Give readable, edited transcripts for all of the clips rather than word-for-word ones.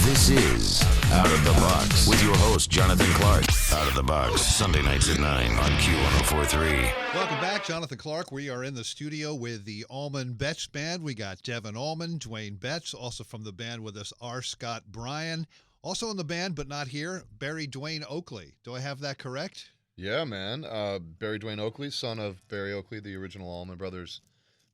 This is Out of the Box with your host, Jonathan Clark. Out of the Box, Sunday nights at 9 on Q1043. Welcome back, Jonathan Clark. We are in the studio with the Allman Betts Band. We got Devon Allman, Duane Betts, also from the band with us, R. Scott Bryan. Also in the band, but not here, Barry Duane Oakley. Do I have that correct? Yeah, man. Barry Duane Oakley, son of Barry Oakley, the original Allman Brothers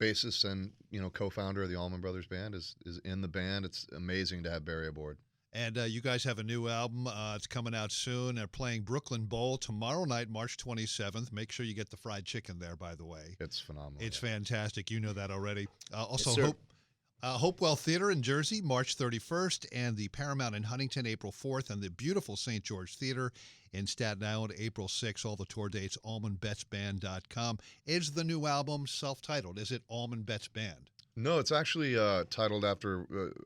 bassist and co-founder of the Allman Brothers Band, is in the band. It's amazing to have Barry aboard. And you guys have a new album. It's coming out soon. They're playing Brooklyn Bowl tomorrow night, March 27th. Make sure you get the fried chicken there, by the way. It's phenomenal. It's fantastic. You know that already. Also, Yes, Hopewell Theater in Jersey, March 31st, and the Paramount in Huntington, April 4th, and the beautiful St. George Theater in Staten Island, April 6th. All the tour dates, allmanbettsband.com. Is the new album self-titled? Is it Allman Betts Band? No, it's actually titled after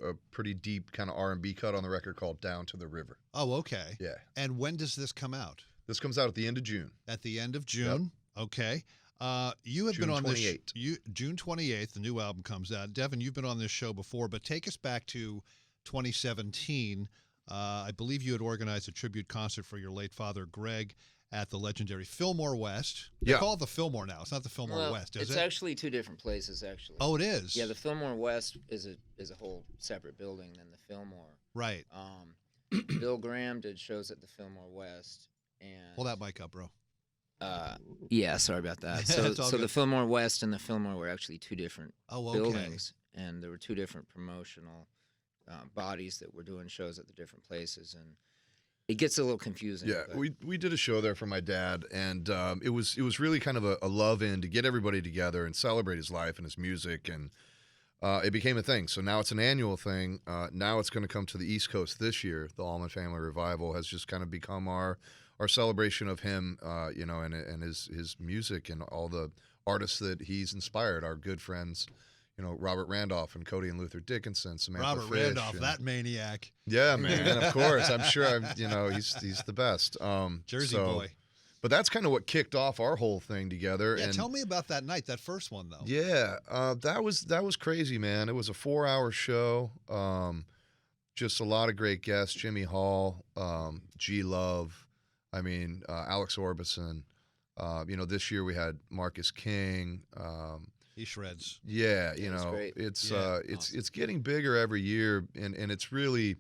a pretty deep kind of R&B cut on the record called Down to the River. Oh, okay. Yeah. And when does this come out? This comes out at the end of June. At the end of June? Yep. Okay. You have June been on 28th. June 28th, the new album comes out. Devon, you've been on this show before, but take us back to 2017. I believe you had organized a tribute concert for your late father, Greg, at the legendary Fillmore West. They call it the Fillmore now. It's not the Fillmore West, is it? It's actually two different places, actually. Oh, it is? Yeah, the Fillmore West is a whole separate building than the Fillmore. Right. Bill Graham did shows at the Fillmore West. And pull that mic up, bro. Yeah, sorry about that. So the Fillmore West and the Fillmore were actually two different buildings, and there were two different promotional bodies that were doing shows at the different places, and it gets a little confusing. Yeah, we did a show there for my dad, and it was really kind of a love-in to get everybody together and celebrate his life and his music, and it became a thing. So now it's an annual thing. Now it's going to come to the East Coast this year. The Allman Family Revival has just kind of become our celebration of him, and his music and all the artists that he's inspired. Our good friends, Robert Randolph and Cody and Luther Dickinson, Samantha Robert Fish, Randolph, that maniac. Yeah, man, of course. I'm sure. He's the best. Jersey boy. But that's kind of what kicked off our whole thing together. Yeah, and tell me about that night, that first one though. Yeah, that was crazy, man. It was a 4-hour show. Just a lot of great guests: Jimmy Hall, G Love. Alex Orbison. This year we had Marcus King. He shreds. Yeah, great. it's awesome. it's getting bigger every year, and it's really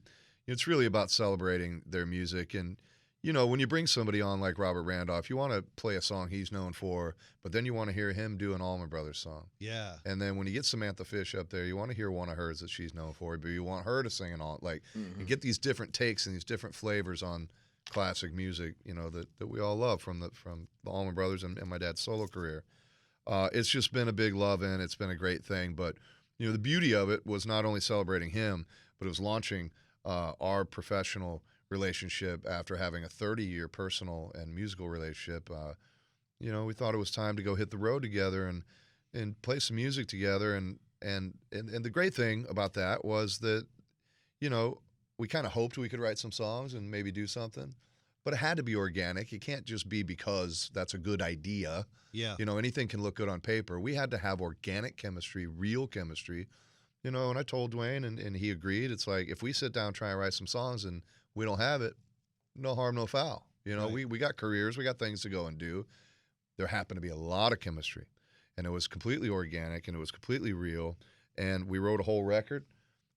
about celebrating their music. And when you bring somebody on like Robert Randolph, you want to play a song he's known for, but then you want to hear him do an Allman Brothers song. Yeah. And then when you get Samantha Fish up there, you want to hear one of hers that she's known for, but you want her to sing and get these different takes and these different flavors on classic music, that we all love from the Allman Brothers and my dad's solo career. It's just been a big love in. It's been a great thing. But, the beauty of it was not only celebrating him, but it was launching our professional relationship after having a 30-year personal and musical relationship. We thought it was time to go hit the road together and play some music together. And the great thing about that was that, we kind of hoped we could write some songs and maybe do something, but it had to be organic. It can't just be because that's a good idea. Yeah. Anything can look good on paper. We had to have organic chemistry, real chemistry, and I told Duane and he agreed. It's like, if we sit down and try and write some songs and we don't have it, no harm, no foul. Right. We got careers, we got things to go and do. There happened to be a lot of chemistry, and it was completely organic and it was completely real. And we wrote a whole record.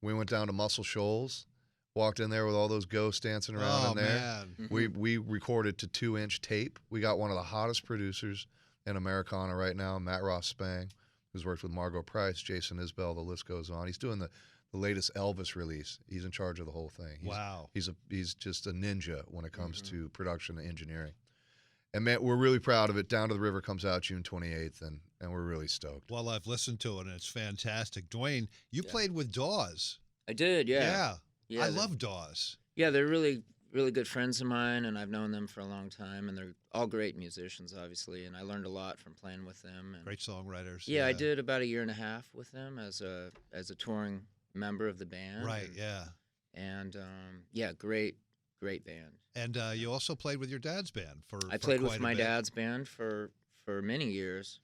We went down to Muscle Shoals. Walked in there with all those ghosts dancing around in there. Man. We recorded to 2-inch tape. We got one of the hottest producers in Americana right now, Matt Ross Spang, who's worked with Margot Price, Jason Isbell, the list goes on. He's doing the latest Elvis release. He's in charge of the whole thing. Wow. He's just a ninja when it comes to production and engineering. And man, we're really proud of it. Down to the River comes out June 28th, and we're really stoked. Well, I've listened to it, and it's fantastic. Duane, you played with Dawes. I did, yeah. Yeah, I love Dawes. Yeah, they're really, really good friends of mine, and I've known them for a long time, and they're all great musicians, obviously, and I learned a lot from playing with them. And Great songwriters. Yeah, I did about 1.5 years with them as a touring member of the band. Right, yeah. And great band. And you also played with your dad's band I played with my dad's band for many years.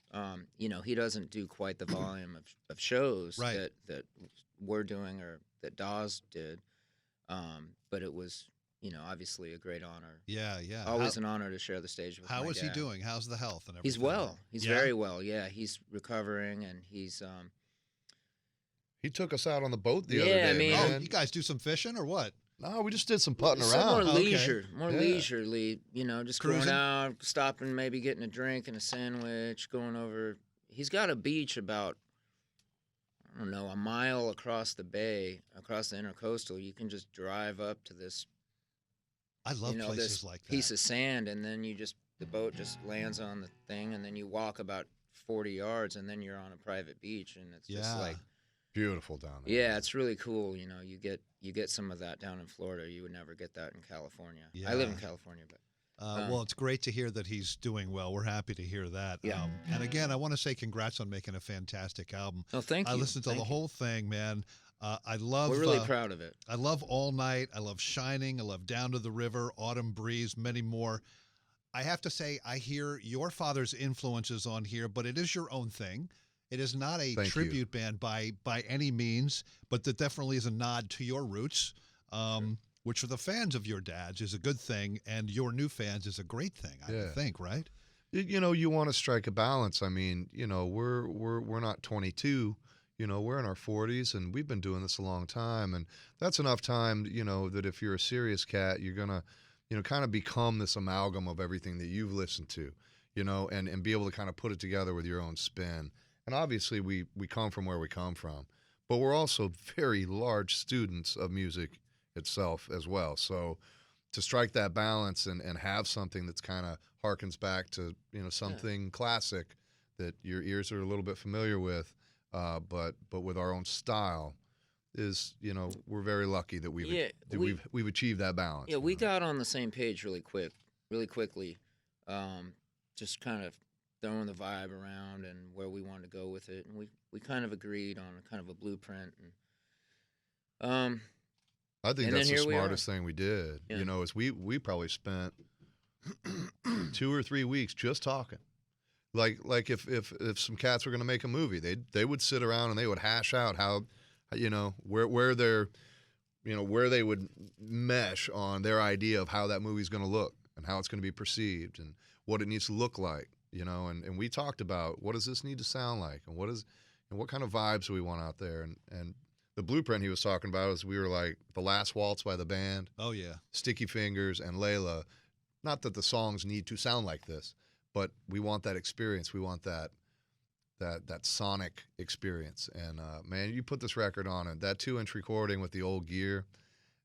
He doesn't do quite the volume of shows that we're doing or that Dawes did. But it was, obviously a great honor. Yeah, yeah. Always an honor to share the stage with my How is he dad. doing? How's the health and everything? He's well. He's very well. Yeah, he's recovering, and he's. He took us out on the boat the other Yeah, I day, mean- man. Oh, you guys do some fishing or what? No, we just did some putting Some around. more Okay. leisure, more Yeah. leisurely. Just Cruising? going out, stopping, maybe getting a drink and a sandwich, going over. He's got a beach about, I don't know, a mile across the bay, across the intercoastal. You can just drive up to this, I love places this like that. piece of sand, and then the boat just lands on the thing, and then you walk about 40 yards, and then you're on a private beach, and it's just like, Beautiful down there. yeah, it's really cool. You get some of that down in Florida. You would never get that in California. Yeah. I live in California, but. Well, it's great to hear that he's doing well. We're happy to hear that. Yeah. And again, I want to say congrats on making a fantastic album. Oh, thank you. I listened to Thank the you. whole thing, man. I love. We're really proud of it. I love All Night. I love Shining. I love Down to the River, Autumn Breeze, many more. I have to say, I hear your father's influences on here, but it is your own thing. It is not a Thank tribute band by any means, but that definitely is a nod to your roots, which for the fans of your dad's is a good thing, and your new fans is a great thing, I would think, right? You want to strike a balance. I mean, we're not 22. We're in our 40s, and we've been doing this a long time, and that's enough time, that if you're a serious cat, you're gonna, kind of become this amalgam of everything that you've listened to, and be able to kind of put it together with your own spin. And obviously, we come from where we come from, but we're also very large students of music itself as well. So to strike that balance and have something that's kind of harkens back to, something classic that your ears are a little bit familiar with, but with our own style is, we're very lucky that we've achieved that balance. Yeah, we got on the same page really quickly, just kind of throwing the vibe around and where we wanted to go with it, and we kind of agreed on a kind of a blueprint, and I think and that's then the here we are. smartest thing we did. Yeah. Is we probably spent 2 or 3 weeks just talking. Like if some cats were going to make a movie, they would sit around and they would hash out how, where they're, where they would mesh on their idea of how that movie's going to look and how it's going to be perceived and what it needs to look like, and we talked about what does this need to sound like and what kind of vibes do we want out there, and the blueprint he was talking about is we were like The Last Waltz by the band. Oh, yeah. Sticky Fingers and Layla. Not that the songs need to sound like this, but we want that experience. We want that sonic experience. And man, you put this record on it, that 2-inch recording with the old gear,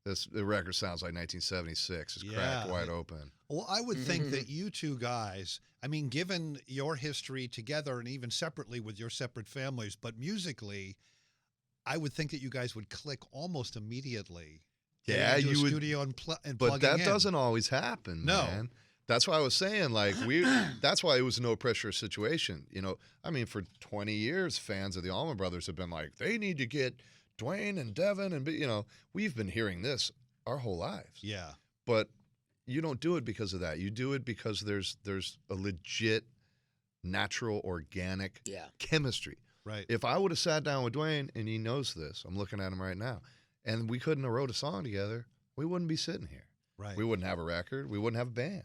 the record sounds like 1976. It's cracked wide open. Well, I would think that you two guys, I mean, given your history together and even separately with your separate families, but musically, I would think that you guys would click almost immediately. Yeah, into you a would. Studio and But plugging that in. doesn't always happen, No. man. That's why I was saying, like, that's why it was a no pressure situation. I mean, for 20 years, fans of the Allman Brothers have been like, they need to get Duane and Devon, and we've been hearing this our whole lives. Yeah. But you don't do it because of that. You do it because there's a legit, natural, organic chemistry. Right. If I would have sat down with Duane, and he knows this, I'm looking at him right now, and we couldn't have wrote a song together, we wouldn't be sitting here. Right. We wouldn't have a record. We wouldn't have a band.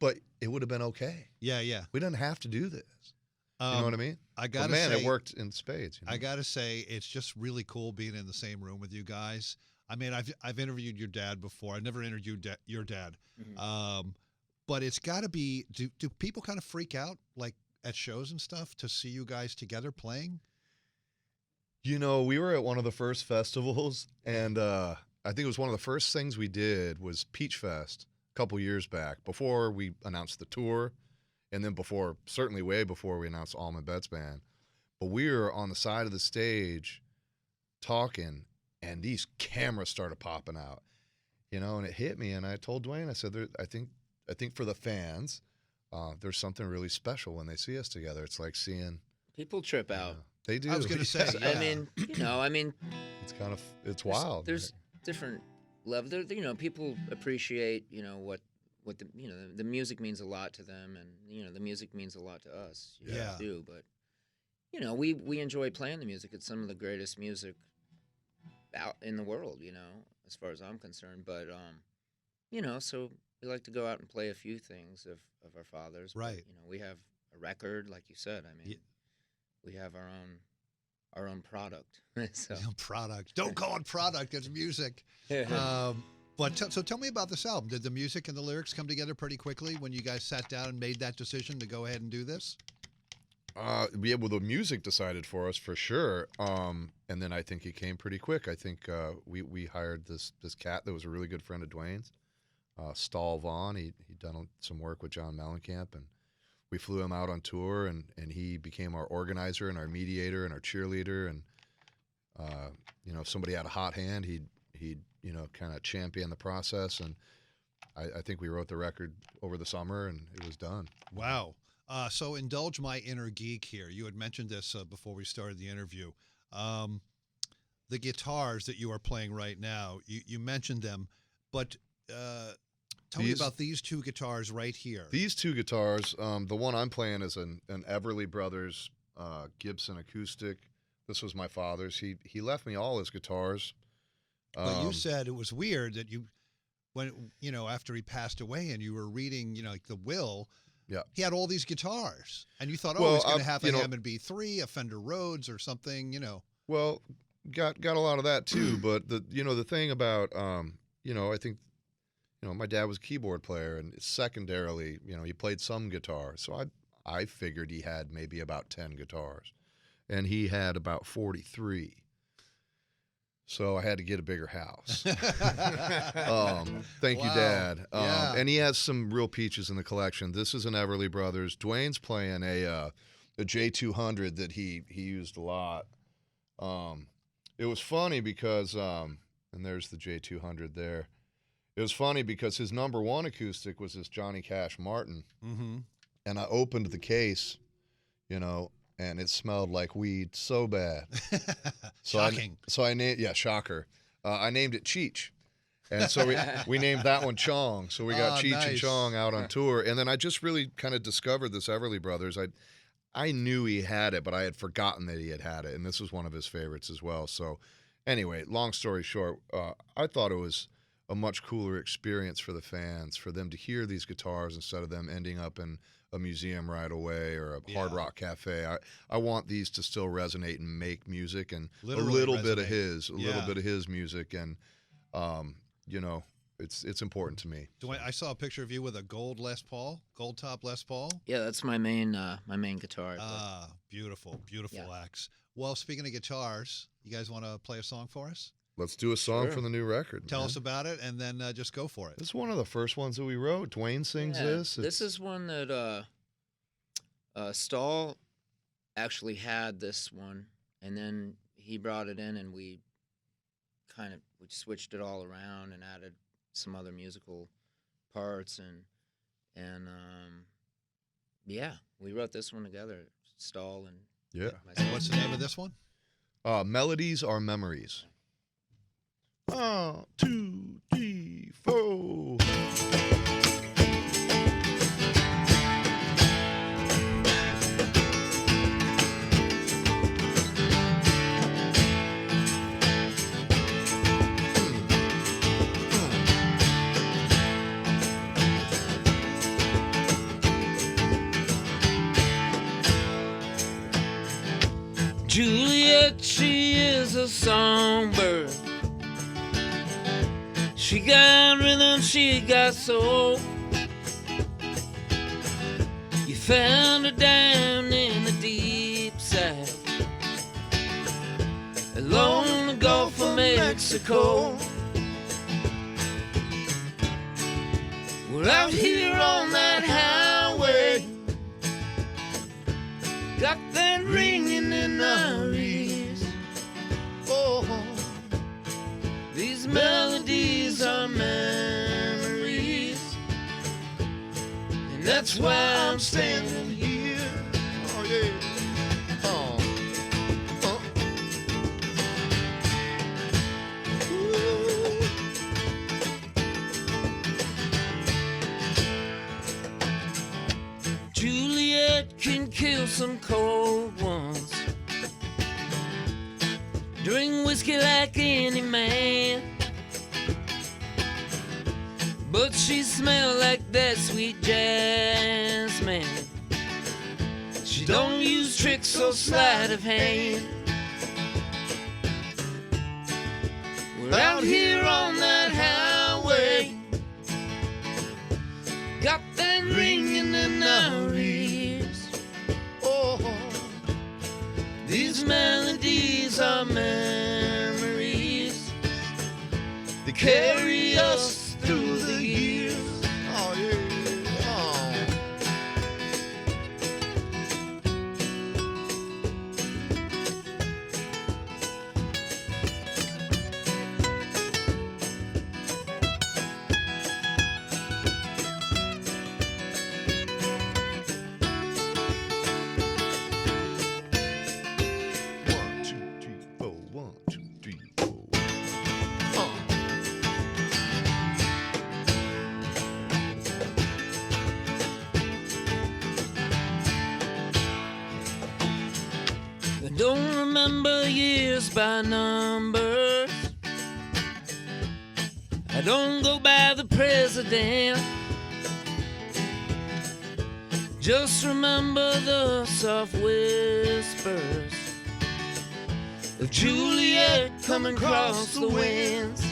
But it would have been okay. Yeah, yeah. We didn't have to do this. You know what I mean? I gotta man, say, it worked in spades. I gotta say, it's just really cool being in the same room with you guys. I mean, I've interviewed your dad before. I've never interviewed your dad, but it's got to be. Do people kind of freak out like at shows and stuff to see you guys together playing? We were at one of the first festivals, and I think it was one of the first things we did was Peach Fest a couple years back, before we announced the tour, and then certainly way before we announced Allman Betts Band. But we were on the side of the stage talking, and these cameras started popping out, and it hit me, and I told Duane, I said, I think for the fans, there's something really special when they see us together. It's like seeing people trip out. They do. I was going to say, I mean, it's wild. There's different levels. People appreciate, what the music means a lot to them, and the music means a lot to us. Do, but we enjoy playing the music. It's some of the greatest music out in the world, as far as I'm concerned. But so we like to go out and play a few things of our father's. Right. But, we have a record, like you said. I mean, we have our own product. So. Product. Don't call it product. It's music. So tell me about this album. Did the music and the lyrics come together pretty quickly when you guys sat down and made that decision to go ahead and do this? The music decided for us for sure. And then I think it came pretty quick. I think we hired this cat that was a really good friend of Duane's, Stahl Vaughn. He'd done some work with John Mellencamp, and we flew him out on tour, and he became our organizer and our mediator and our cheerleader. And if somebody had a hot hand, he'd kind of champion the process. And I think we wrote the record over the summer, and it was done. Wow. So indulge my inner geek here. You had mentioned this before we started the interview. The guitars that you are playing right now, you mentioned them, but tell me about these two guitars right here. These two guitars, the one I'm playing is an Everly Brothers Gibson acoustic. This was my father's. He left me all his guitars. But you said it was weird that after he passed away and you were reading, like the will. Yeah, he had all these guitars, and you thought, he's going to have a Hammond B3, a Fender Rhodes, or something, Well, got a lot of that too, but the thing about I think my dad was a keyboard player, and secondarily, he played some guitar, so I figured he had maybe about 10 guitars, and he had about 43. So I had to get a bigger house. Thank you, Dad. And he has some real peaches in the collection. This is an Everly Brothers. Duane's playing a J200 that he used a lot. It was funny because, and there's the J200 there. It was funny because his number one acoustic was this Johnny Cash Martin. Mm-hmm. And I opened the case, and it smelled like weed so bad. Shocking. I named, shocker. I named it Cheech. And so we named that one Chong. So we got Cheech and Chong out on tour. And then I just really kind of discovered this Everly Brothers. I knew he had it, but I had forgotten that he had it. And this was one of his favorites as well. So anyway, long story short, I thought it was a much cooler experience for the fans, for them to hear these guitars instead of them ending up in a museum right away or a Hard Rock Cafe. I want these to still resonate and make music, and literally a little resonate. bit of his music, and it's important to me. Duane, I saw a picture of you with a gold top Les Paul. Yeah, that's my main guitar. Beautiful axe. Well, speaking of guitars, you guys want to play a song for us? Let's do a song from the new record. Tell us about it, and then just go for it. This is one of the first ones that we wrote. Duane sings this. This is one that Stahl actually had this one, and then he brought it in, and we switched it all around and added some other musical parts, and we wrote this one together, Stahl and myself. What's the name of this one? Melodies Are Memories. 1, 2, 3, 4. Juliet, she is a songbird. She got rhythm, she got soul. You found her down in the deep south, along the Gulf of Mexico. We're out here on that highway, got that ringing in our ears. Oh, these melodies are memories, and that's why I'm standing here. Oh, yeah. Oh. Juliet can kill some cold ones, drink whiskey like any man. but she smelled like that sweet jasmine. She don't use tricks or sleight of hand. We're out here on that highway, got that ringing in our ears. Oh, these melodies are memories. They carry us through the years. Oh, yeah. I don't remember years by numbers. I don't go by the president. Just remember the soft whispers of Juliet coming across the winds.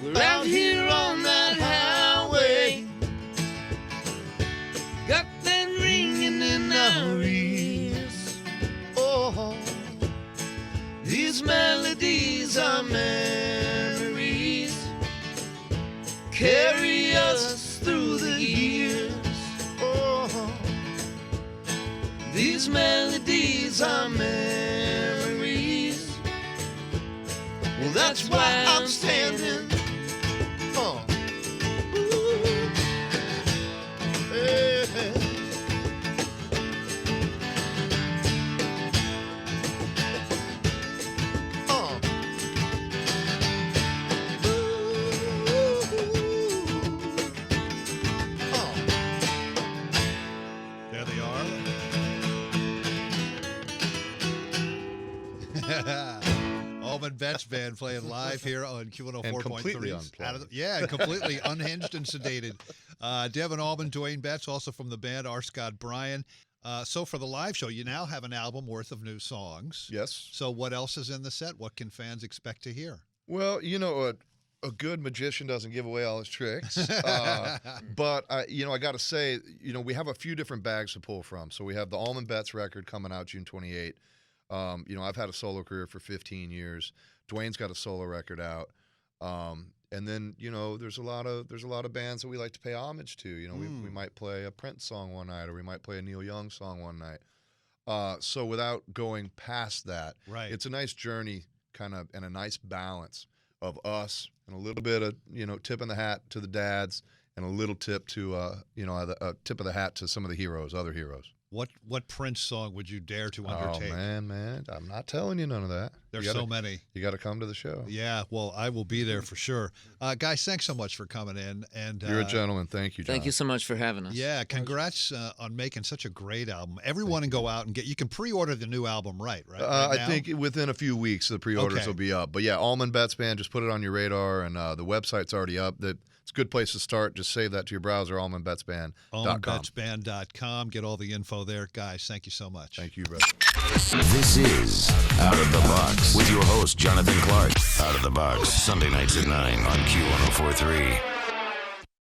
We're out here on that highway, got that ringing in our ears. Oh, these melodies are memories, carry us through the years. Oh, these melodies are memories. Well, that's why I'm standing. Oh. Ooh. Hey. There they are. Allman Betts Band playing live here on Q104.3. And completely unplugged. Completely unhinged and sedated. Devon Allman, Duane Betts, also from the band, R. Scott Bryan. So for the live show, you now have an album worth of new songs. Yes. So what else is in the set? What can fans expect to hear? Well, you know, a good magician doesn't give away all his tricks. But, I got to say, we have a few different bags to pull from. So we have the Allman Betts record coming out June 28th. I've had a solo career for 15 years. Duane's got a solo record out. And then, there's a lot of bands that we like to pay homage to. We might play a Prince song one night, or we might play a Neil Young song one night. So without going past that, right, it's a nice journey kind of, and a nice balance of us, and a little bit of, tip in the hat to the dads, and a little tip to, a tip of the hat to some of the other heroes. What Prince song would you dare to undertake? Oh, man, I'm not telling you none of that. There's so many. You got to come to the show. Yeah, well, I will be there for sure. Guys, thanks so much for coming in. And you're a gentleman. Thank you, John. Thank you so much for having us. Yeah, congrats on making such a great album. Everyone can go out and you can pre-order the new album right I think within a few weeks the pre-orders will be up. But yeah, Allman Betts Band, just put it on your radar, and the website's already up. It's a good place to start. Just save that to your browser, allmanbettsband.com. allmanbettsband.com. Get all the info there. Guys, thank you so much. Thank you, brother. This is Out of the Box with your host, Jonathan Clark. Out of the Box, Sunday nights at 9 on Q104.3.